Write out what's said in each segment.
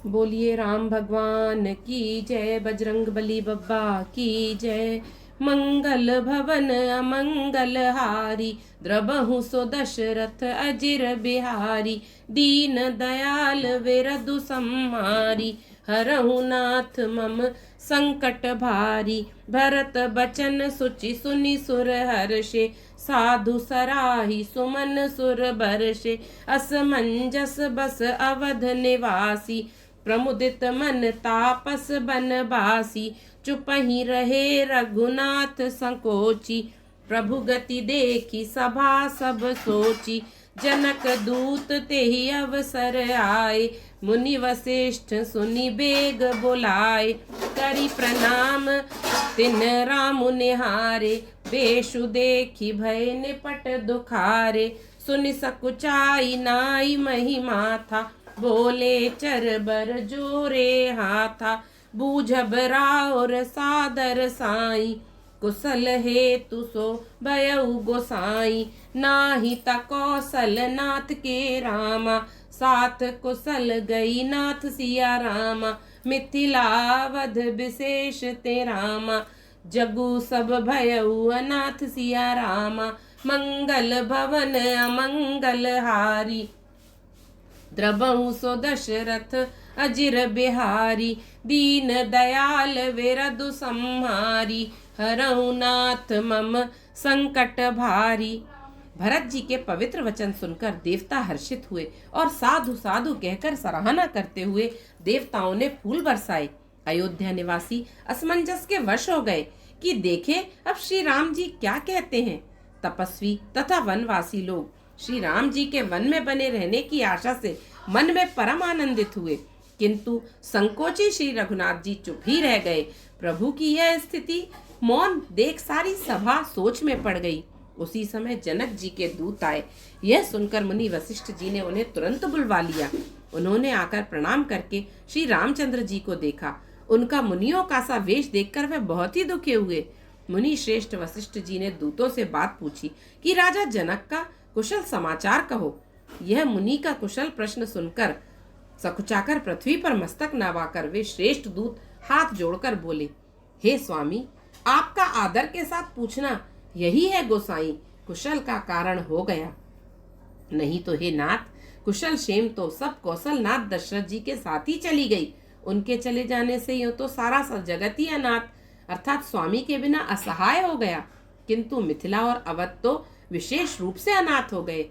बोलिए राम भगवान की जय, बजरंग बली बब्बा की जय। मंगल भवन अमंगल हारी, द्रबहु सो दशरथ अजिर बिहारी। दीन दयाल विरधु सम्हारी, हरहु नाथ मम संकट भारी। भरत बचन सुचि सुनि सुर हर्षे, साधु सराही सुमन सुर बरषे। असमंजस बस अवध निवासी, प्रमुदित मन तापस बनवासी। चुप ही रहे रघुनाथ संकोची, प्रभु गति देखी सभा सब सोची। जनक दूत तेहि अवसर आए, मुनि वशिष्ठ सुनि बेग बुलाए। करि प्रणाम तिन राम निहारे, बेशु देखी भय निपट दुखारे। सुनि सकुचाई नाई महिमा था, बोले चरबर जोरे हाथा। बूझब राउर सादर साई, कुशल हेतु सो भयउ गोसाई। नाही ता कौशल नाथ के रामा, साथ कुशल गई नाथ सिया रामा। मिथिलावध विशेष ते रामा, जगु सब भयउ अनाथ सिया रामा। मंगल भवन अमंगल हारी, द्रबहु सो दशरथ अजिर बिहारी। दीन दयाल विरधु सम्हारी, हरहु नाथ मम संकट भारी। भरत जी के पवित्र वचन सुनकर देवता हर्षित हुए और साधु साधु कहकर सराहना करते हुए देवताओं ने फूल बरसाए। अयोध्या निवासी असमंजस के वश हो गए कि देखे अब श्री राम जी क्या कहते हैं। तपस्वी तथा वनवासी लोग श्री राम जी के वन में बने रहने की आशा से मन में परम आनंदित हुए, किंतु संकोची श्री रघुनाथ जी चुप ही रह गए। प्रभु की यह स्थिति मौन देख सारी सभा सोच में पड़ गई। उसी समय जनक जी के दूत आए। यह सुनकर मुनि वशिष्ठ जी ने उन्हें तुरंत बुलवा लिया। उन्होंने आकर प्रणाम करके श्री रामचंद्र जी को देखा। उनका मुनियों का सा वेश देखकर वे बहुत ही दुखे हुए। मुनि श्रेष्ठ वशिष्ठ जी ने दूतों से बात पूछी कि राजा जनक का कुशल समाचार कहो। यह मुनि का कुशल प्रश्न सुनकर सकुचाकर पृथ्वी पर मस्तक नवाकर वे श्रेष्ठ दूत हाथ जोड़कर बोले, हे स्वामी, आपका आदर के साथ पूछना यही है गोसाई कुशल का कारण हो गया। नहीं तो हे नाथ, कुशल क्षेम तो सब कौशल नाथ दशरथ जी के साथ ही चली गई। उनके चले जाने से यूं तो सारा जगत ही अनाथ अर्थात स्वामी के बिना असहाय हो गया, किंतु मिथिला और अवध तो विशेष रूप से अनाथ हो गए।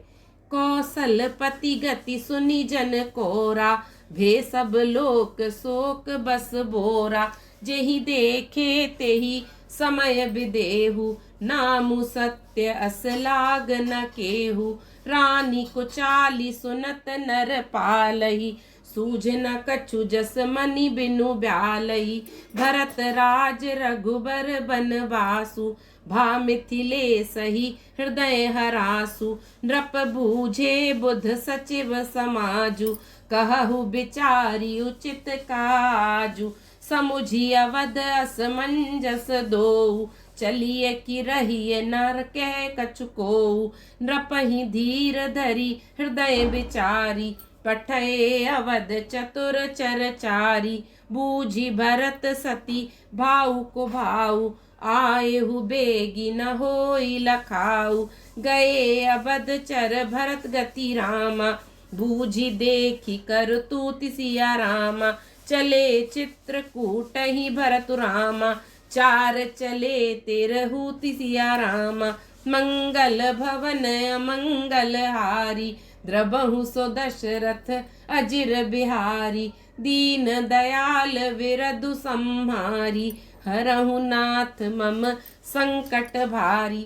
कौशल पति गति सुनी जन कोरा, भे सब लोक शोक बस बोरा। जेहि देखे तेहि समय विदेहु, नामु सत्य अस लाग न केहू। रानी को चाली सुनत नर पालही, सूझ न कछु जस मनि बिनु ब्यालही। भरत राज रघुबर बनवासु, भा मिथिले सही हृदय हरासु। नृप बूझे बुध सचिव समाजु, कहु विचारी उचित काजु। समुझी अवध असमंजस दोऊ, चलिए कि रहिए नर कह कछु कोऊ। नृपहि धीर धरी हृदय विचारी, पठये अवध चतुर चरचारी। बूझी भरत सती भाऊ को भाऊ, आएहु बेगी न होई लखाऊ। गए अवध चर भरत गति रामा, बूझी देखी कर तूति सिया रामा। चले चित्रकूट ही भरत रामा, चार चले तेरहु सिया रामा। मंगल भवन अमंगल हारी, द्रबहु सो दशरथ अजिर बिहारी। दीन दयाल विरधु सम्हारी, हरहु नाथ मम संकट भारी।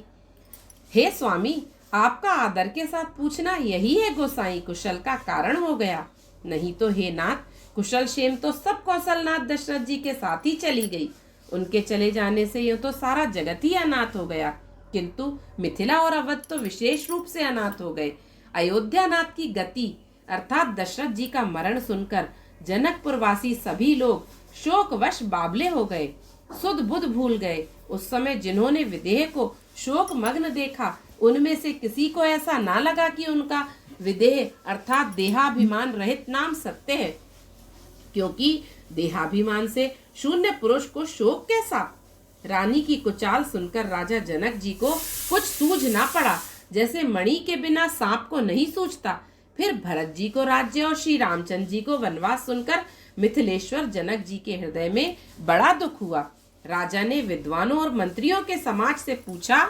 हे स्वामी, आपका आदर के साथ पूछना यही है गोसाई कुशल का कारण हो गया। नहीं तो हे नाथ, कुशल क्षेम तो सब कौशलनाथ दशरथ जी के साथ ही चली गई। उनके चले जाने से यूं तो सारा जगत ही अनाथ हो गया, किंतु मिथिला और अवध तो विशेष रूप से अनाथ हो गए। अयोध्या नाथ की गति अर्थात दशरथ जी का मरण सुनकर जनकपुर वासी सभी लोग शोकवश बावले हो गए, सुध बुध भूल गए। उस समय जिन्होंने विदेह को शोक मग्न देखा, उनमें से किसी को ऐसा ना लगा कि उनका विदेह अर्थात देहाभिमान रहित नाम सत्य है। क्योंकि देहाभिमान से शून्य पुरुष को शोक कैसा। रानी की कुचाल सुनकर राजा जनक जी को कुछ सूझ ना पड़ा, जैसे मणि के बिना सांप को नहीं सूझता। फिर भरत जी को राज्य और श्री रामचंद्र जी को वनवास सुनकर मिथिलेश्वर जनक जी के हृदय में बड़ा दुख हुआ। राजा ने विद्वानों और मंत्रियों के समाज से पूछा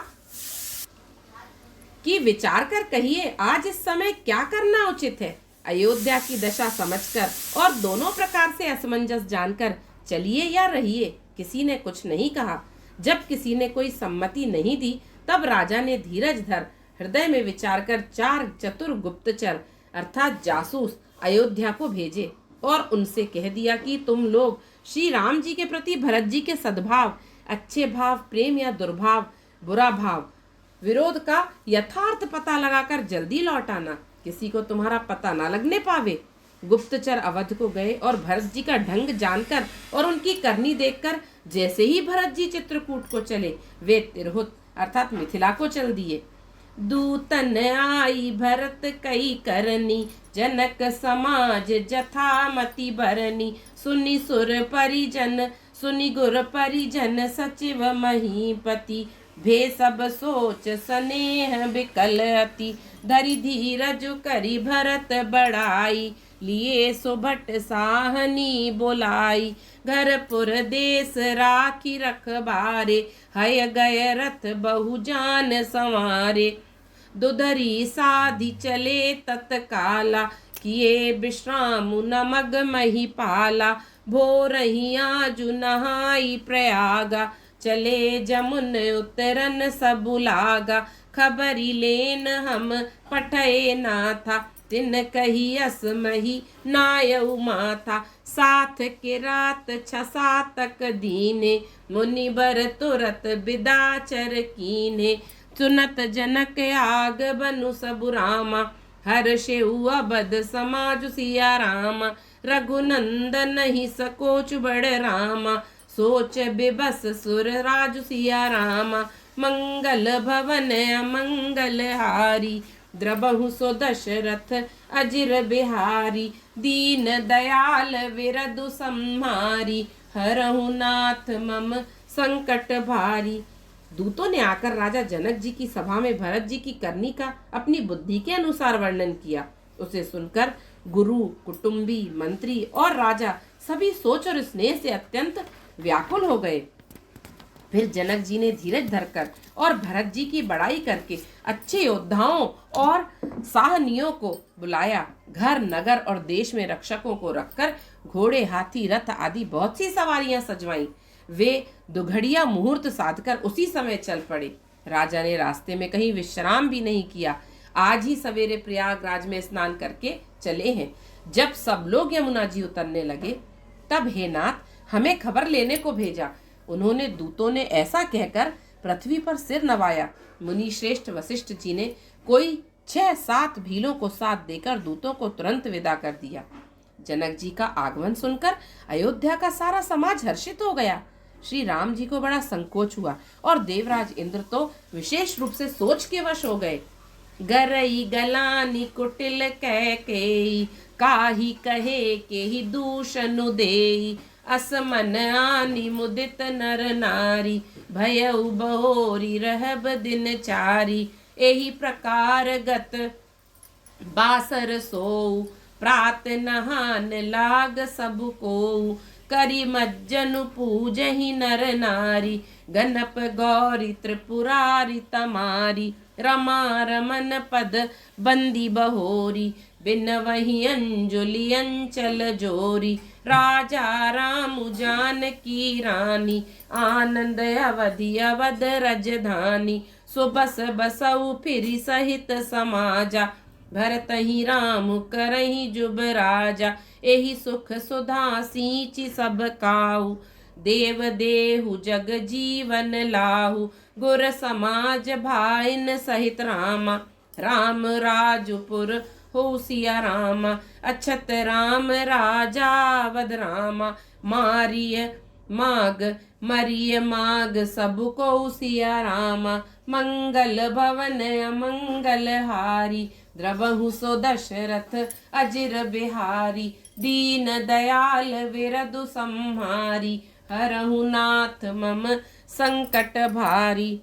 कि विचार कर कहिए, आज इस समय क्या करना उचित है। अयोध्या की दशा समझकर और दोनों प्रकार से असमंजस जानकर चलिए या रहिए। किसी ने कुछ नहीं कहा। जब किसी ने कोई सम्मति नहीं दी, तब राजा ने धीरज धर हृदय में विचार कर 4 चतुर गुप्तचर अर्थात जासूस अयोध्या को भेजे और उनसे कह दिया कि तुम लोग श्री राम जी के प्रति भरत जी के सद्भाव, अच्छे भाव, प्रेम या दुर्भाव, बुरा भाव, विरोध का यथार्थ पता लगाकर जल्दी लौट आना, किसी को तुम्हारा पता ना लगने पावे। गुप्तचर अवध को गए और भरत जी का ढंग जानकर और उनकी करनी देखकर जैसे ही भरत जी चित्रकूट को चले, वे तिरहुत अर्थात मिथिला को चल दिए। दूतन आई भरत कई करनी, जनक समाज जथामति बरनी। सुनी सुर परिजन, सुनी गुर परिजन, सचिव महीपति। भे सब सोच स्नेह विकल अति, धरि धीरज करी भरत बड़ाई। लिए सुभट साहनी बोलाई, घरपुर देश राखी रखबारे। हय गय रथ बहु जान संवारे, दुधरी साधि चले तत्काला। किए विश्राम नमग मही पाला, भोरही आजु नहाई प्रयागा। चले जमुन उतरन सबु लागा, खबरी लेन हम पठये नाथा। तिन कही अस मही नायऊ माथा, साथ के रात 6 तक दीने। मुनि बर तुरत बिदाचर कीने, सुनत जनक आग बनु सबु रामा। हर्षेउ अबद समाज सिया रामा, रघुनंदन ही सकोच बड़ रामा। सोच बिबस सुर राजु सिया रामा, मंगल भवन अमंगल हारी। द्रबहु सो दशरथ अजिर बिहारी, दीन दयाल विरदु सम्हारी। हरहु नाथ मम संकट भारी। दूतों ने आकर राजा जनक जी की सभा में भरत जी की करनी का अपनी बुद्धि के अनुसार वर्णन किया। उसे सुनकर गुरु, कुटुंबी, मंत्री और राजा सभी सोच और स्नेह से अत्यंत व्याकुल हो गए। फिर जनक जी ने धीरज धरकर और भरत जी की बड़ाई करके अच्छे योद्धाओं और साहनियों को बुलाया। घर, नगर और देश में रक्षकों को रखकर घोड़े, हाथी, रथ आदि बहुत सी सवारियां सजवाईं। वे दुघड़िया मुहूर्त साधकर उसी समय चल पड़े। राजा ने रास्ते में कहीं विश्राम भी नहीं किया। आज ही सवेरे प्रयागराज में स्नान करके चले हैं। जब सब लोग यमुना जी उतरने लगे, तब हे नाथ, हमें खबर लेने को भेजा। उन्होंने दूतों ने ऐसा कहकर पृथ्वी पर सिर नवाया। मुनि श्रेष्ठ वशिष्ठ जी ने कोई 6-7 भीलों को साथ देकर दूतों को तुरंत विदा कर दिया। जनक जी का आगमन सुनकर अयोध्या का सारा समाज हर्षित हो गया। श्री राम जी को बड़ा संकोच हुआ और देवराज इंद्र तो विशेष रूप से सोच के वश हो गए। गरई गलानी कुटिल कह के, काही कहे के ही दूषनु देई। असमन आनी मुदित नर नारी, भयउ बहोरी रहब दिन चारी। एही प्रकार गत बासर सोऊ, प्रात नहान लाग सब कोऊ। करी मज्जनु पूजहि नर नारी, गणप गौरी त्रिपुरारी तमारी। रमा रमन पद बंदी बहोरी, बिन वही अंजुलि अंचल जोरी। राजा राम जानकी रानी, आनंद अवधि अवध रजधानी। सुबस बसऊ फिरी सहित समाजा, भरतहि राम करहि जुब राजा। एहि सुख सुधा सींचि सब काऊ, देव देहु जग जीवन लाहु। गुर समाज भाइन सहित रामा, राम राजपुर हो सिया रामा। अछत राम राजावद रामा, मारिय माग मरिय माग सब को सिया रामा। मंगल भवन अमंगल हारी, द्रवहु सो दशरथ अजिर बिहारी। दीन दयाल विरदु संहारी, हरहु नाथ मम संकट भारी।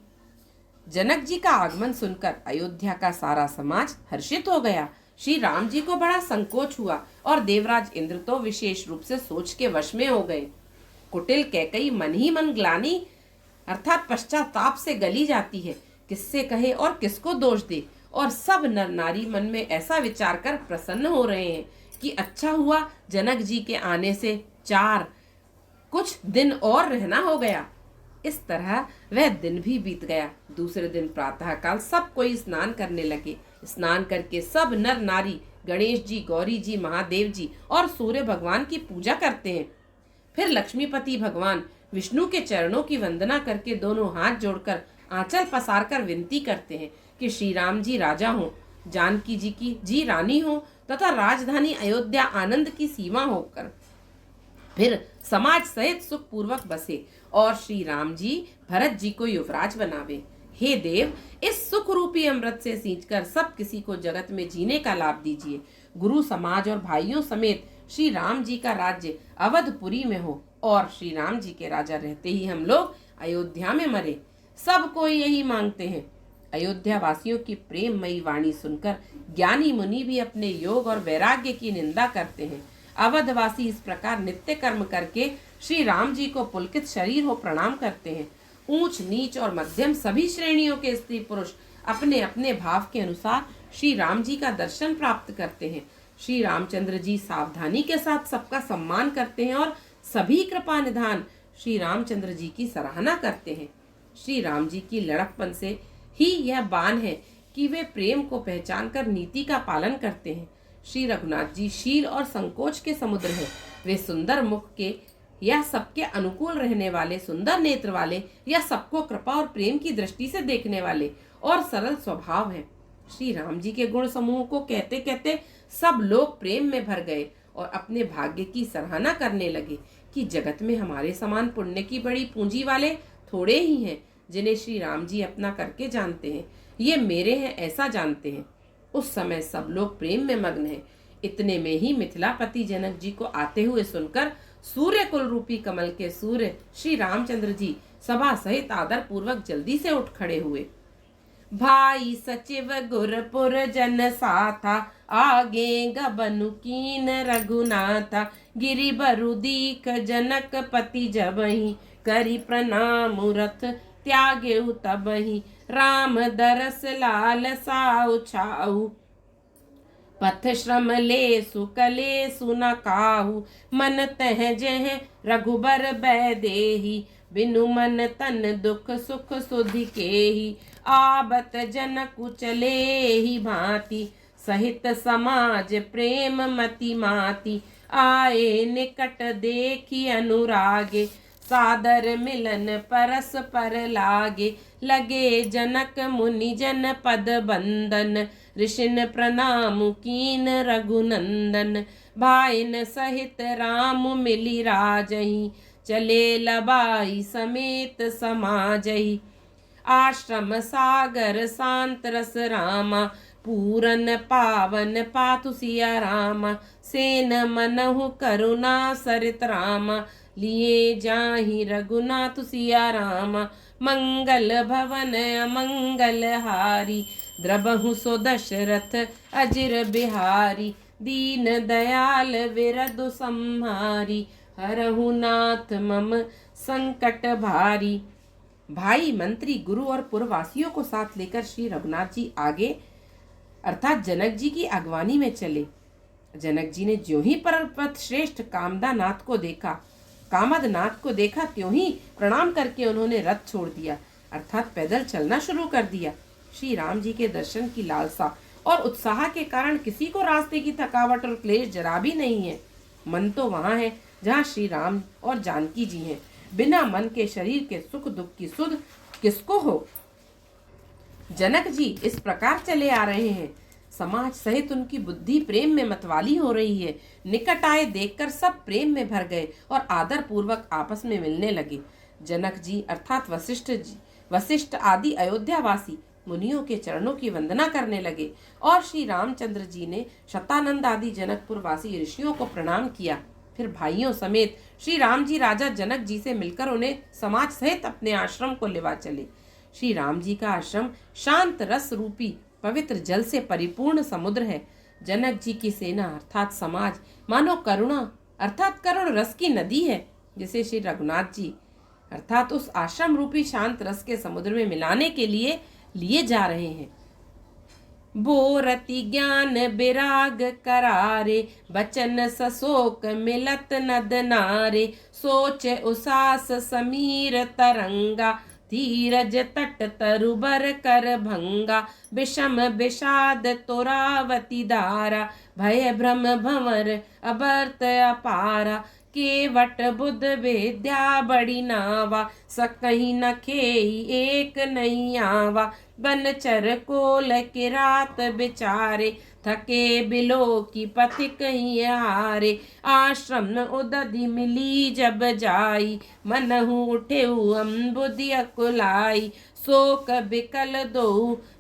जनक जी का आगमन सुनकर अयोध्या का सारा समाज हर्षित हो गया। श्री राम जी को बड़ा संकोच हुआ और देवराज इंद्र तो विशेष रूप से सोच के वश में हो गए। कुटिल कैकई मन ही मन ग्लानि अर्थात पश्चाताप से गली जाती है, किससे कहे और किसको दोष दे। और सब नर नारी मन में ऐसा विचार कर प्रसन्न हो रहे हैं कि अच्छा हुआ जनक जी के आने से कुछ दिन और रहना हो गया। इस तरह वह दिन भी बीत गया। दूसरे दिन प्रातःकाल सब कोई स्नान करने लगे। स्नान करके सब नर नारी गणेश जी, गौरी जी, महादेव जी और सूर्य भगवान की पूजा करते हैं। फिर लक्ष्मीपति भगवान विष्णु के चरणों की वंदना करके दोनों हाथ जोड़कर आंचल पसार कर विनती करते हैं कि श्री राम जी राजा हों, जानकी जी की जी रानी हो तथा राजधानी अयोध्या आनंद की सीमा होकर फिर समाज सहित सुख पूर्वक बसे और श्री राम जी भरत जी को युवराज बनावे। हे देव, इस सुख रूपी अमृत से सींचकर सब किसी को जगत में जीने का लाभ दीजिए। गुरु समाज और भाइयों समेत श्री राम जी का राज्य अवधपुरी में हो और श्री राम जी के राजा रहते ही हम लोग अयोध्या में मरे। सब कोई यही मांगते हैं। अयोध्या वासियों की प्रेममयी वाणी सुनकर ज्ञानी मुनि भी अपने योग और वैराग्य की निंदा करते हैं। अवधवासी इस प्रकार नित्य कर्म करके श्री राम जी को पुलकित शरीर हो प्रणाम करते हैं। ऊंच नीच और मध्यम सभी श्रेणियों के स्त्री पुरुष अपने अपने भाव के अनुसार श्री राम जी का दर्शन प्राप्त करते हैं। श्री रामचंद्र जी सावधानी के साथ सबका सम्मान करते हैं और सभी कृपा निधान श्री रामचंद्र जी की सराहना करते हैं। श्री राम जी की लड़कपन से ही यह बान है कि वे प्रेम को पहचान कर नीति का पालन करते हैं। श्री रघुनाथ जी शील और संकोच के समुद्र हैं। वे सुंदर मुख के या सबके अनुकूल रहने वाले, सुंदर नेत्र वाले या सबको कृपा और प्रेम की दृष्टि से देखने वाले और सरल स्वभाव हैं। श्री राम जी के गुण समूह को कहते कहते सब लोग प्रेम में भर गए और अपने भाग्य की सराहना करने लगे कि जगत में हमारे समान पुण्य की बड़ी पूंजी वाले थोड़े ही हैं जिन्हें श्री राम जी अपना करके जानते हैं। ये मेरे हैं ऐसा जानते हैं। उस समय सब लोग प्रेम में मग्न हैं। इतने में ही मिथिलापति जनक जी को आते हुए सुनकर सूर्य कुल रूपी कमल के सूर्य श्री रामचंद्र जी सभा सहित आदर पूर्वक जल्दी से उठ खड़े हुए। भाई सचिव गुरपुर जन साथा, आगे गबनु कीन रघुनाथा। गिरि बरु दीख जनक पति जबहि, करी प्रणाम रथ त्यागे तबहि। राम दरस लाल साउ छाऊ, पथ श्रम ले सुकले सुन काहू। मन तह जह रघुबर बै देही, बिनु मन तन दुख सुख सुधि केही। आबत जनकु चले ही भांति, सहित समाज प्रेम मति माति। आए निकट देखी अनुरागे, सादर मिलन परस पर लागे। लगे जनक मुनि जन पद बंदन, ऋषिन प्रणाम कीन रघुनंदन। भाइन सहित राम मिली राजहि, चले लबाई समेत समाजहि। आश्रम सागर शांत रस रामा, पूरन पावन पातु सिया रामा। सेन मनहु करुणा सरित रामा, लिए जाहि रघुनाथ सिया रामा। मंगल भवन अमंगल हारी, द्रबहु सो दशरथ अजिर बिहारी। दीन दयाल विरदु संहारी, हरहु नाथ मम संकट भारी। भाई, मंत्री, गुरु और पुरवासियों को साथ लेकर श्री रघुनाथ जी आगे अर्थात जनक जी की अगवानी में चले। जनक जी ने ज्यों ही पर्वत श्रेष्ठ कामदानाथ को देखा, कामदनाथ को देखा, त्यों ही प्रणाम करके उन्होंने रथ छोड़ दिया अर्थात पैदल चलना शुरू कर दिया। श्री राम जी के दर्शन की लालसा और उत्साह के कारण किसी को रास्ते की थकावट और क्लेश जरा भी नहीं है। मन तो वहां है जहाँ श्री राम और जानकी जी हैं। बिना मन के शरीर के सुख दुख की सुध किसको हो। जनक जी इस प्रकार चले आ रहे हैं। समाज सहित उनकी बुद्धि प्रेम में मतवाली हो रही है। निकट आए देखकर सब प्रेम में भर गए और आदर पूर्वक आपस में मिलने लगे। जनक जी अर्थात वशिष्ठ आदि अयोध्यावासी मुनियों के चरणों की वंदना करने लगे और श्री रामचंद्र जी ने शतानंद आदि जनकपुर वासी ऋषियों को प्रणाम किया। फिर भाइयों समेत श्री राम जी राजा जनक जी से मिलकर उन्हें समाज सहित अपने आश्रम को लेवा चले। श्री राम जी का आश्रम शांत रस रूपी पवित्र जल से परिपूर्ण समुद्र है। जनक जी की सेना अर्थात समाज मानो करुणा अर्थात करुण रस की नदी है, जिसे श्री रघुनाथ जी अर्थात उस आश्रम रूपी शांत रस के समुद्र में मिलाने के लिए जा रहे हैं। बोरति ज्ञान बिराग करारे, बचन सशोक मिलत नद नारे, सोच उसास समीर तरंगा, धीरज तट तरुबर कर भंगा, विषम विषाद तोरावती धारा, भय भ्रम भंवर अबर्त अपारा, केवट बुद्ध विद्या बड़ी नावा, सकहीं न खेई एक नहीं आवा, बनचर कोल किरात बिचारे, थके बिलो की पथिक ही हारे, आश्रम उदधि मिली जब जाई, मनहु उठेऊ अम्बुधि अकुलाई, शोक बिकल दो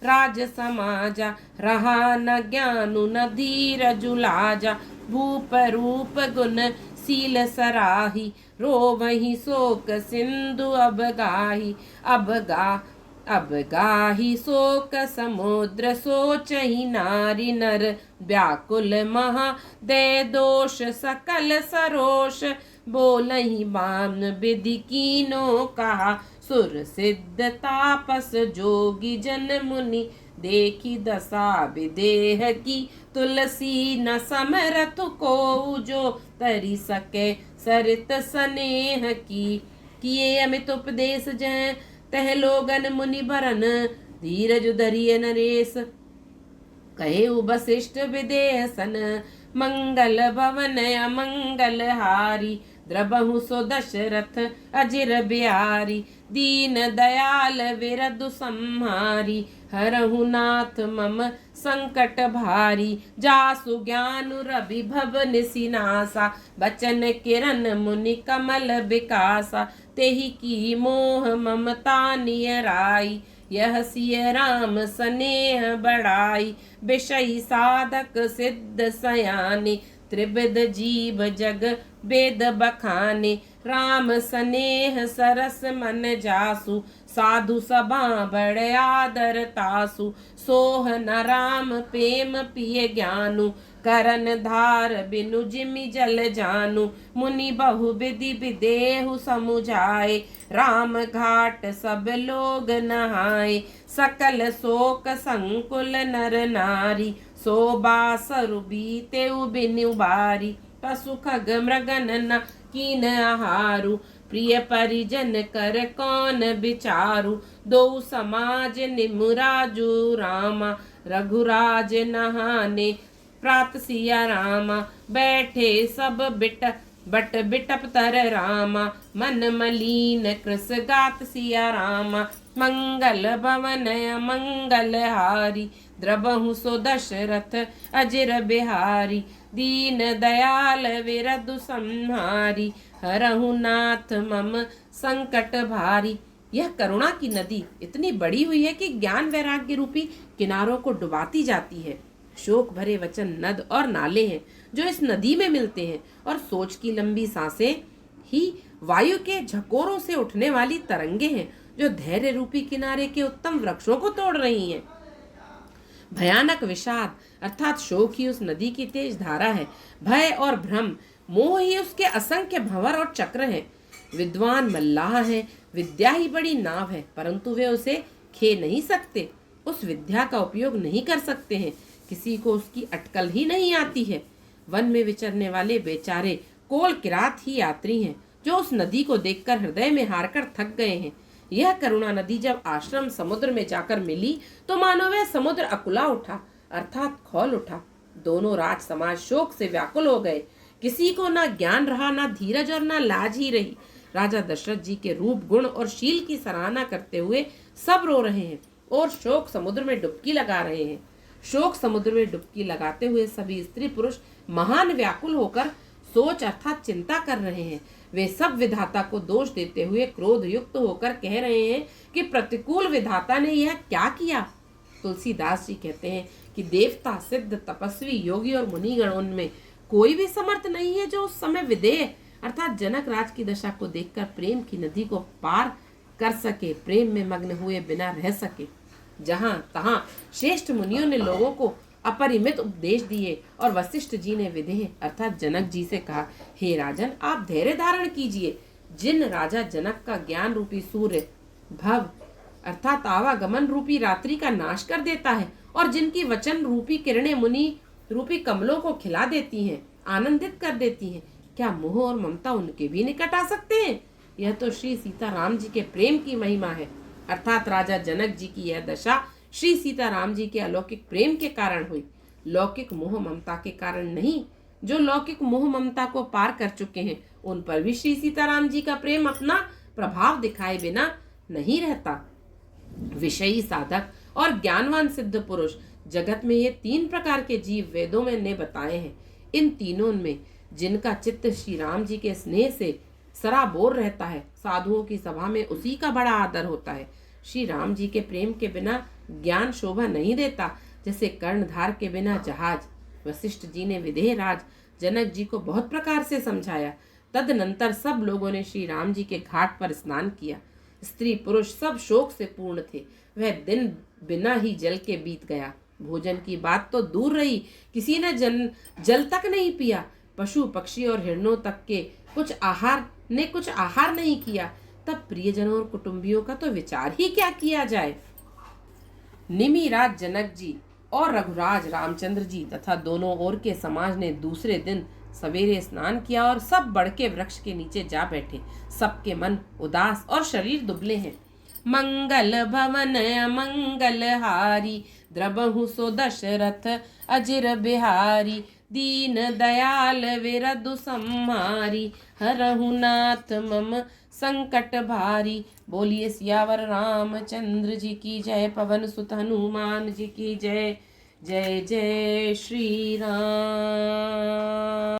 राज समाजा, रहा न ज्ञानु न धीरजु लाजा, भूप रूप गुण सील सराही, रोवहि शोक सिंधु अब गाही शोक समुद्र, सोचहि नारी नर व्याकुल महा, दे दोष सकल सरोष, बोलहि बान विधि कीनो कहा, सुर सिद्ध तापस जोगी जन मुनि, देखी दशा विदेह की, तुलसी न समरथ को जो, तरी सके सरित स्नेह की, किए अमित उपदेश जय तह लोगन मुनि भरन, धीरज धरिय नरेश, कहे वशिष्ठ विदेह सन, मंगल भवन अमंगल हारी, द्रबहु सो दशरथ अजिर बिहारी, दीन दयाल विरधु संहारी, हरहु नाथ मम संकट भारी, जासु ज्ञान रवि भव निसिनासा, बचन किरण मुनि कमल विकासा, तेहि की मोह ममता नियराई, यह सिय राम स्नेह बढ़ाई, विषय साधक सिद्ध सयाने, त्रिविध जीव जग वेद बखाने, राम स्नेह सरस मन जासु, साधु सभा बड़ आदर तासु, सोह न राम प्रेम पिय ज्ञानु, करन धार बिनु जिमि जल जानु, मुनि बहु विधि विदेहु समुझाए, राम घाट सब लोग नहाए, सकल शोक संकुल नर नारी, शोभा सरु बीतेउ बिनु बारी, पशु खग मृगन न कीन आहारु, प्रिय परिजन कर कौन विचारु, दो समाज निमुराजु रामा, रघुराज नहाने प्रात सिया रामा, बैठे सब बट बिटप तर रामा, मन मलीन कृस गात सिया रामा, मंगल भवन मंगल हारी, द्रबहु सो दशरथ अजिर बिहारी, दीन दयाल विरधु संहारी, हरहु नाथ मम संकट भारी। यह करुणा की नदी इतनी बड़ी हुई है कि ज्ञान वैराग्य रूपी किनारों को डुबाती जाती है। शोक भरे वचन नद और नाले हैं जो इस नदी में मिलते हैं, और सोच की लंबी सांसें ही वायु के झकोरों से उठने वाली तरंगे हैं जो धैर्य रूपी किनारे के उत्तम वृक्षों को तोड़ रही हैं। भयानक विषाद अर्थात शोक ही उस नदी की तेज धारा है। भय और भ्रम मोह ही उसके असंख्य भंवर और चक्र हैं। विद्वान मल्लाह है, विद्या ही बड़ी नाव है, परंतु वे उसे खे नहीं सकते, उस विद्या का उपयोग नहीं कर सकते हैं। किसी को उसकी अटकल ही नहीं आती है। वन में विचरने वाले बेचारे कोल किरात ही यात्री हैं जो उस नदी को देखकर हृदय में हारकर थक गए हैं। यह करुणा नदी जब आश्रम समुद्र में जाकर मिली तो मानो वह समुद्र अकुला उठा अर्थात खौल उठा। दोनों राज समाज शोक से व्याकुल हो गए। किसी को ना ज्ञान रहा, ना धीरज और ना लाज ही रही। राजा दशरथ जी के रूप गुण और शील की सराहना करते हुए सब रो रहे हैं और शोक समुद्र में डुबकी लगा रहे हैं। शोक समुद्र में डुबकी लगाते हुए सभी स्त्री पुरुष महान व्याकुल होकर सोच अर्थात चिंता कर रहे हैं। वे सब विधाता को दोष देते हुए क्रोध युक्त होकर कह रहे हैं कि प्रतिकूल विधाता ने यह क्या किया। तुलसीदास जी कहते हैं कि देवता, सिद्ध, तपस्वी, योगी और मुनिगण, उनमें कोई भी समर्थ नहीं है जो उस समय विदेह अर्थात जनक राज की दशा को देखकर प्रेम की नदी को पार कर सके, प्रेम में मग्न हुए बिना रह सके। जहां तहां श्रेष्ठ मुनियों ने लोगों को अपरिमित उपदेश दिए और वशिष्ठ जी ने विदेह अर्थात जनक जी से कहा, हे राजन, आप धैर्य धारण कीजिए। जिन राजा जनक का ज्ञान रूपी सूर्य भव अर्थात आवागमन रूपी रात्रि का नाश कर देता है और जिनकी वचन रूपी किरणें मुनि रूपी कमलों को खिला देती हैं, आनंदित कर देती हैं, क्या मोह और ममता उनके भी निकट आ सकते हैं? यह तो श्री सीताराम जी के प्रेम की महिमा है। अर्थात राजा जनक जी की यह दशा श्री सीताराम जी के अलौकिक प्रेम के कारण हुई, लौकिक मोह ममता के कारण नहीं। जो लौकिक मोह ममता को पार कर चुके हैं उन पर भी श्री सीताराम जी का प्रेम अपना प्रभाव दिखाए बिना नहीं रहता। विषयी साधक और ज्ञानवान सिद्ध पुरुष, जगत में ये 3 प्रकार के जीव वेदों में ने बताए हैं। इन तीनों में जिनका चित्त श्री राम जी के स्नेह से सराबोर रहता है, साधुओं की सभा में उसी का बड़ा आदर होता है। श्री राम जी के प्रेम के बिना ज्ञान शोभा नहीं देता, जैसे कर्णधार के बिना जहाज। वशिष्ठ जी ने विदेह राज जनक जी को बहुत प्रकार से समझाया। तदनंतर सब लोगों ने श्री राम जी के घाट पर स्नान किया। स्त्री पुरुष सब शोक से पूर्ण थे। वह दिन बिना ही जल के बीत गया। भोजन की बात तो दूर रही, किसी ने जल तक नहीं पिया। पशु पक्षी और हिरणों तक के कुछ आहार नहीं किया। तब प्रियजनों और कुटुंबियों का तो विचार ही क्या किया जाए। निमिराज जनक जी और रघुराज रामचंद्र जी तथा दोनों ओर के समाज ने दूसरे दिन सवेरे स्नान किया और सब बड़ के वृक्ष के नीचे जा बैठे। सबके मन उदास और शरीर दुबले हैं। मंगल भवन अमंगल हारी, द्रबहु सो दशरथ अजिर बिहारी। दीन दयाल विरधु सम्हारी, हरहु नाथ मम संकट भारी। बोलिए सियावर रामचंद्र जी की जय, पवन सुत हनुमान जी की जय। जय जय श्री राम।